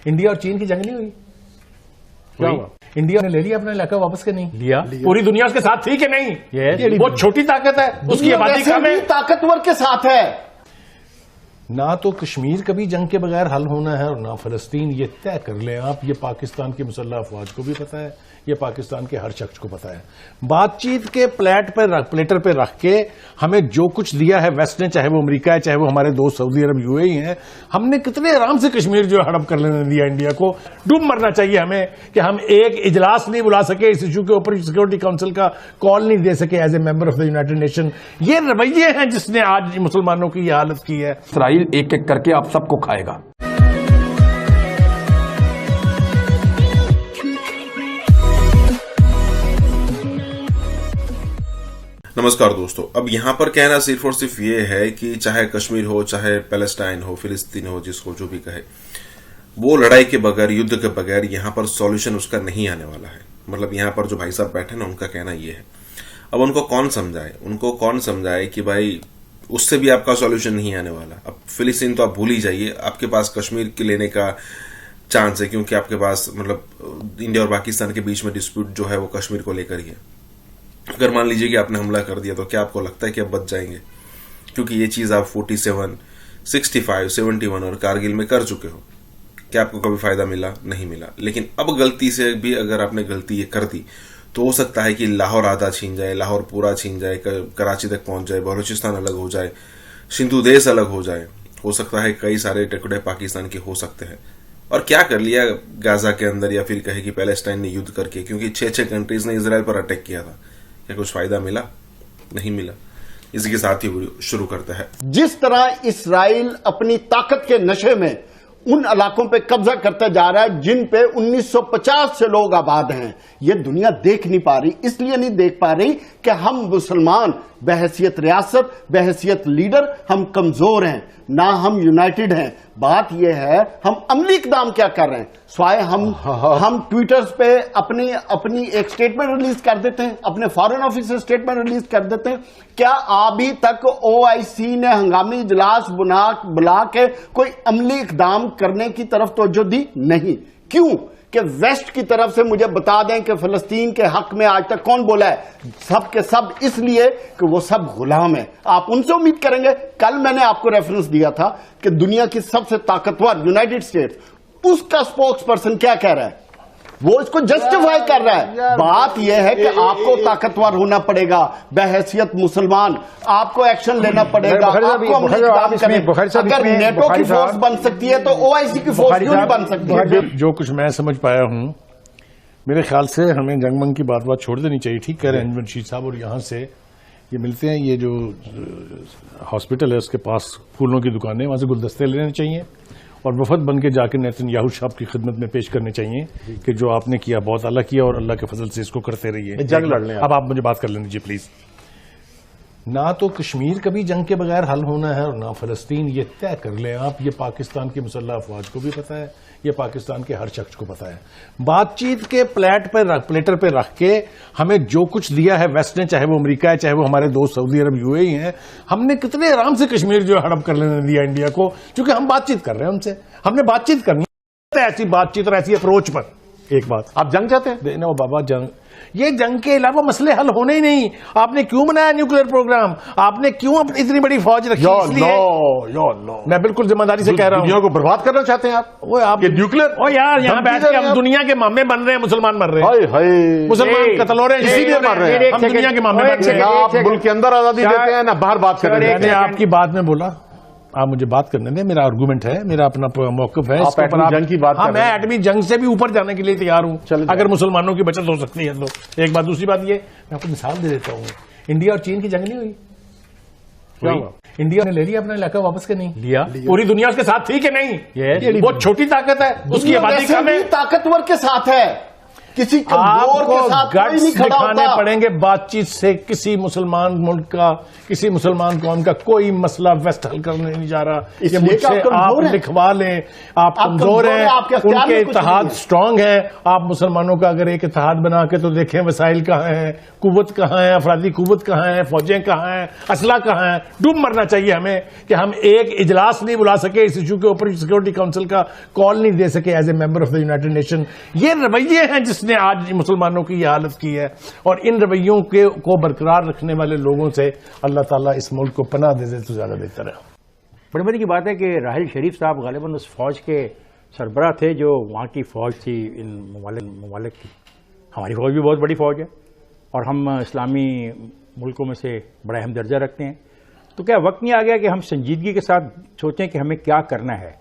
India और चीन की जंग नहीं हुई? क्या हुआ? इंडिया ने ले लिया अपना इलाका वापस के नहीं लिया? पूरी दुनिया उसके साथ थी कि नहीं? वो छोटी ताकत है, उसकी आबादी कम है, ताकतवर के साथ है। ना तो कश्मीर कभी जंग के बगैर हल होना है और ना फलस्तीन। ये तय कर लें आप, ये पाकिस्तान की मुसल्लह अफवाज को भी पता है, ये पाकिस्तान के हर शख्स को पता है। बातचीत के प्लेटर पे रख के हमें जो कुछ दिया है वेस्ट ने, चाहे वो अमेरिका है, चाहे वो हमारे दोस्त सऊदी अरब यूएई हैं, हमने कितने आराम से कश्मीर जो हड़प कर लेने दिया इंडिया को। डूब मरना चाहिए हमें कि हम एक इजलास नहीं बुला सके इस इशू के ऊपर, सिक्योरिटी काउंसिल का कॉल नहीं दे सके as a member of the United Nation. ये रवैये हैं जिसने आज मुसलमानों की ये हालत की है। इसराइल एक एक करके आप सबको खाएगा। नमस्कार दोस्तों, अब यहाँ पर कहना सिर्फ और सिर्फ ये है कि चाहे कश्मीर हो, चाहे पैलेस्टाइन हो, फिलिस्तीन हो, जिसको जो भी कहे, वो लड़ाई के बगैर, युद्ध के बगैर यहाँ पर सॉल्यूशन उसका नहीं आने वाला है। मतलब यहाँ पर जो भाई साहब बैठे ना, उनका कहना ये है। अब उनको कौन समझाए कि भाई उससे भी आपका सॉल्यूशन नहीं आने वाला। अब फिलिस्तीन तो आप भूल ही जाइए, आपके पास कश्मीर के लेने का चांस है, क्योंकि आपके पास मतलब इंडिया और पाकिस्तान के बीच में डिस्प्यूट जो है वो कश्मीर को लेकर ही है। अगर मान लीजिए कि आपने हमला कर दिया तो क्या आपको लगता है कि आप बच जाएंगे? क्योंकि ये चीज आप 47, 65, 71 और कारगिल में कर चुके हो। क्या आपको कभी फायदा मिला? नहीं मिला। लेकिन अब गलती से भी अगर आपने गलती ये कर दी तो हो सकता है कि लाहौर आधा छीन जाए, लाहौर पूरा छीन जाए, कराची तक पहुंच जाए, बलूचिस्तान अलग हो जाए, सिंधु देश अलग हो जाए। हो सकता है कई सारे टुकड़े पाकिस्तान के हो सकते हैं। और क्या कर लिया गाजा के अंदर, या फिर कहे कि पैलेस्टाइन ने युद्ध करके, क्योंकि 6 कंट्रीज ने इजराइल पर अटैक किया था। क्या कुछ फायदा मिला? नहीं मिला। इसी के साथ ही वीडियो शुरू करता है। जिस तरह इस्राइल अपनी ताकत के नशे में उन इलाकों पे कब्जा करता जा रहा है जिन पे 1950 से लोग आबाद हैं, ये दुनिया देख नहीं पा रही। इसलिए नहीं देख पा रही कि हम मुसलमान बहैसियत रियासत, बहैसियत लीडर हम कमजोर हैं, ना हम यूनाइटेड हैं। बात यह है हम अमली इकदाम क्या कर रहे हैं, स्वाय हम ट्विटर्स पे अपनी एक स्टेटमेंट रिलीज कर देते हैं, अपने फॉरेन ऑफिस से स्टेटमेंट रिलीज कर देते हैं। क्या अभी तक ओआईसी ने हंगामी इजलास बुला के कोई अमली इकदाम करने की तरफ तवज्जो दी? नहीं। क्यों? कि वेस्ट की तरफ से मुझे बता दें कि फलस्तीन के हक में आज तक कौन बोला है? सब के सब इसलिए कि वो सब गुलाम है। आप उनसे उम्मीद करेंगे? कल मैंने आपको रेफरेंस दिया था कि दुनिया की सबसे ताकतवर यूनाइटेड स्टेट्स, उसका स्पोक्स पर्सन क्या कह रहा है? वो इसको जस्टिफाई कर रहा है। बात यह है कि आपको ताकतवर होना पड़ेगा, बहैसियत मुसलमान आपको एक्शन लेना पड़ेगा, आपको अमली इक़दाम करना। अगर नेटो की फोर्स बन सकती है तो ओआईसी की फोर्स क्यों नहीं बन सकती है? जो कुछ मैं समझ पाया हूं, मेरे ख्याल से हमें जंगमंग की बात छोड़ देनी चाहिए। ठीक कह रहे हैं रशीद साहब। और यहाँ से ये मिलते हैं, ये जो हॉस्पिटल है उसके पास फूलों की दुकान है, वहां से गुलदस्ते लेने चाहिए और वफद बन के जाकर नेतन्याहू साहब की खिदमत में पेश करने चाहिए कि जो आपने किया बहुत अल्लाह किया और अल्लाह के फजल से इसको करते रहिए, जंग लड़ लें। अब आप मुझे बात कर लेने दीजिए प्लीज। ना तो कश्मीर कभी जंग के बगैर हल होना है और ना फलस्तीन। ये तय कर लें आप, ये पाकिस्तान की मुसल्लह अफवाज को भी पता है, ये पाकिस्तान के हर शख्स को पता है। बातचीत के प्लेटर पे रख के हमें जो कुछ दिया है वेस्ट ने, चाहे वो अमेरिका है, चाहे वो हमारे दोस्त सऊदी अरब यूएई हैं, हमने कितने आराम से कश्मीर जो हड़प कर लेने दिया इंडिया को, क्योंकि हम बातचीत कर रहे हैं उनसे। हमने बातचीत करनी है, ऐसी बातचीत और ऐसी अप्रोच पर। एक बात, आप जंग चाहते हैं? नहीं बाबा, ये जंग के अलावा मसले हल होने ही नहीं। आपने क्यों बनाया न्यूक्लियर प्रोग्राम? आपने क्यों इतनी बड़ी फौज रखी? मैं बिल्कुल जिम्मेदारी से कह रहा हूं। दुनिया को बर्बाद करना चाहते हैं आप? वो आप न्यूक्लियर, ओ यार यहाँ बैठ के हम दुनिया के मामे बन रहे हैं, मुसलमान मर रहे हैं, मुसलमान कत्ल हो रहे हैं, इसीलिए मर रहे हैं। हम दुनिया के मामे बन रहे हैं। आप मुल्क के अंदर आजादी देते हैं ना बाहर बात कर रहे हैं। मैंने आपकी बात में बोला, आप मुझे बात करने दें, मेरा आर्गुमेंट है, मेरा अपना मौक़िफ़ है। आप एटमी जंग की बात कर रहे हैं। मैं एटमी जंग से भी ऊपर जाने के लिए तैयार हूं अगर मुसलमानों की बचत हो सकती है तो। एक बात। दूसरी बात ये, मैं आपको मिसाल दे देता हूं, इंडिया और चीन की जंग नहीं हुई? क्या हुआ? इंडिया ने ले लिया अपना इलाका वापस के नहीं लिया? पूरी दुनिया उसके साथ थी कि नहीं? वो छोटी ताकत है, उसकी आबादी कम है, ताकतवर के साथ है। किसी कमजोर के साथ कोई नहीं खड़ा दिखाने होता। पड़ेंगे बातचीत से। किसी मुसलमान मुल्क का, किसी मुसलमान कौम का कोई मसला वेस्ट हल करने नहीं जा रहा। ये इसलिए मुझसे कि आप कमजोर आप हैं। लिखवा लें, आप कमजोर हैं, आपके अख्तियार उनके में कुछ इत्तेहाद नहीं है। स्ट्रांग है। आप मुसलमानों का अगर एक इत्तेहाद बना के तो देखें वसाइल कहाँ हैं, कुव्वत कहाँ है, अफरादी कुव्वत कहाँ है, फौजें कहाँ हैं, असला कहाँ है। डूब मरना चाहिए हमें कि हम एक इजलास नहीं बुला सके इस इशू के ऊपर, सिक्योरिटी काउंसिल का कॉल नहीं दे सके as a member of the United Nation. ये रवैये हैं जिसने आज मुसलमानों की ये हालत की है, और इन रवैयों को बरकरार रखने वाले लोगों से अल्लाह ताला इस मुल्क को पनाह दे दे तो ज्यादा बेहतर है। बड़ी मजे की बात है कि राहिल शरीफ साहब गालिबन उस फौज के सरबराह थे जो वहाँ की फौज थी, इन ममालिक की। हमारी फौज भी बहुत बड़ी फौज है और हम इस्लामी मुल्कों में से बड़ा अहम दर्जा रखते हैं। तो क्या वक्त नहीं आ गया कि हम संजीदगी के साथ सोचें कि हमें क्या करना है,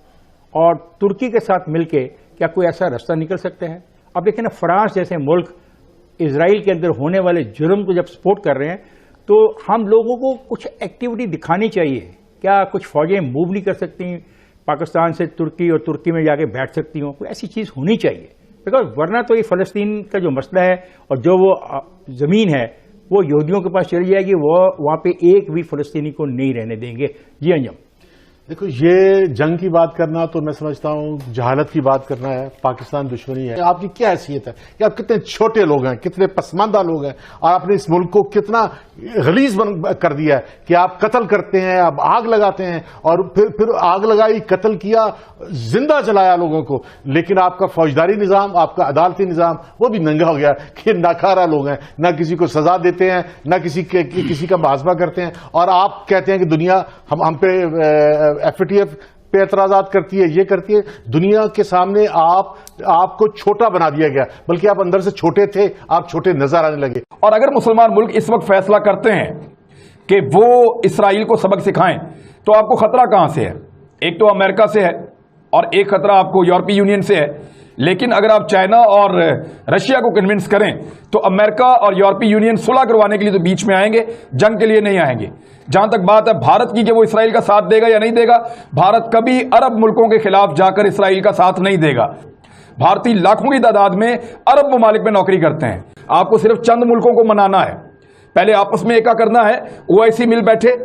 और तुर्की के साथ मिलकर क्या कोई ऐसा रास्ता निकल सकते हैं? अब देखें ना, फ्रांस जैसे मुल्क इजराइल के अंदर होने वाले जुर्म को जब सपोर्ट कर रहे हैं तो हम लोगों को कुछ एक्टिविटी दिखानी चाहिए। क्या कुछ फौजें मूव नहीं कर सकती पाकिस्तान से तुर्की, और तुर्की में जाके बैठ सकती हों? कोई ऐसी चीज़ होनी चाहिए, बिकॉज वरना तो ये फ़लस्तीन का जो मसला है और जो वो ज़मीन है वो यहूदियों के पास चली जाएगी, वो वहाँ पे एक भी फ़लस्तीनी को नहीं रहने देंगे। जी अंजम, देखो, ये जंग की बात करना तो मैं समझता हूं जहालत की बात करना है, पाकिस्तान दुश्मनी है। आपकी क्या हैसियत है कि आप कितने छोटे लोग हैं, कितने पसमानदा लोग हैं, और आपने इस मुल्क को कितना गलीज कर दिया है कि आप कत्ल करते हैं, आप आग लगाते हैं, और फिर आग लगाई, कत्ल किया, जिंदा जलाया लोगों को, लेकिन आपका फौजदारी निजाम, आपका अदालती निजाम वो भी नंगा हो गया कि नाकारा लोग हैं, ना किसी को सजा देते हैं, ना किसी का मुहासबा करते हैं। और आप कहते हैं कि दुनिया हम पे एफएटीएफ पे एतराजात करती है, ये करती है। दुनिया के सामने आपको छोटा बना दिया गया, बल्कि आप अंदर से छोटे थे, आप छोटे नजर आने लगे। और अगर मुसलमान मुल्क इस वक्त फैसला करते हैं कि वो इसराइल को सबक सिखाएं, तो आपको खतरा कहां से है? एक तो अमेरिका से है और एक खतरा आपको यूरोपीय यूनियन से है। लेकिन अगर आप चाइना और रशिया को कन्विंस करें तो अमेरिका और यूरोपीय यूनियन सुलह करवाने के लिए तो बीच में आएंगे, जंग के लिए नहीं आएंगे। जहां तक बात है भारत की कि वो इसराइल का साथ देगा या नहीं देगा, भारत कभी अरब मुल्कों के खिलाफ जाकर इसराइल का साथ नहीं देगा। भारतीय लाखों की तादाद में अरब ममालिक में नौकरी करते हैं। आपको सिर्फ चंद मुल्कों को मनाना है, पहले आपस में एका करना है। ओआईसी मिल बैठे,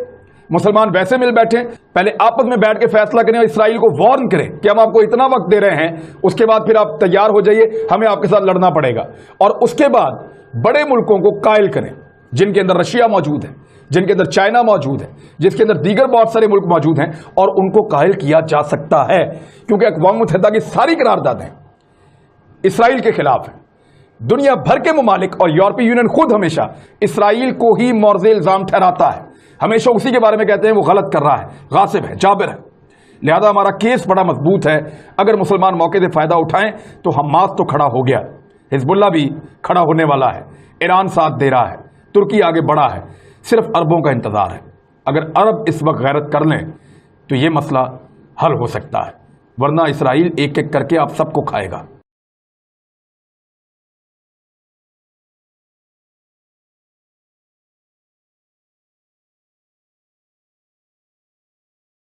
मुसलमान वैसे मिल बैठे, पहले आपस में बैठ के फैसला करें और इसराइल को वार्न करें कि हम आपको इतना वक्त दे रहे हैं, उसके बाद फिर आप तैयार हो जाइए, हमें आपके साथ लड़ना पड़ेगा। और उसके बाद बड़े मुल्कों को कायल करें, जिनके अंदर रशिया मौजूद है, जिनके अंदर चाइना मौजूद है, जिसके अंदर दीगर बहुत सारे मुल्क मौजूद हैं, और उनको कायल किया जा सकता है, क्योंकि अक़वाम मुत्तहिदा की सारी करारदादें इसराइल के खिलाफ है। दुनिया भर के ममालिक और यूरोपीय यूनियन खुद हमेशा इसराइल को ही मौर्ज़े इल्जाम ठहराता है, हमेशा उसी के बारे में कहते हैं वो गलत कर रहा है, गासिब है, जाबिर है। लिहाजा हमारा केस बड़ा मजबूत है। अगर मुसलमान मौके से फायदा उठाएं तो हमास तो खड़ा हो गया, हिजबुल्लाह भी खड़ा होने वाला है, ईरान साथ दे रहा है, तुर्की आगे बढ़ा है, सिर्फ अरबों का इंतजार है। अगर अरब इस वक्त गैरत कर लें तो ये मसला हल हो सकता है, वरना इसराइल एक एक करके आप सबको खाएगा।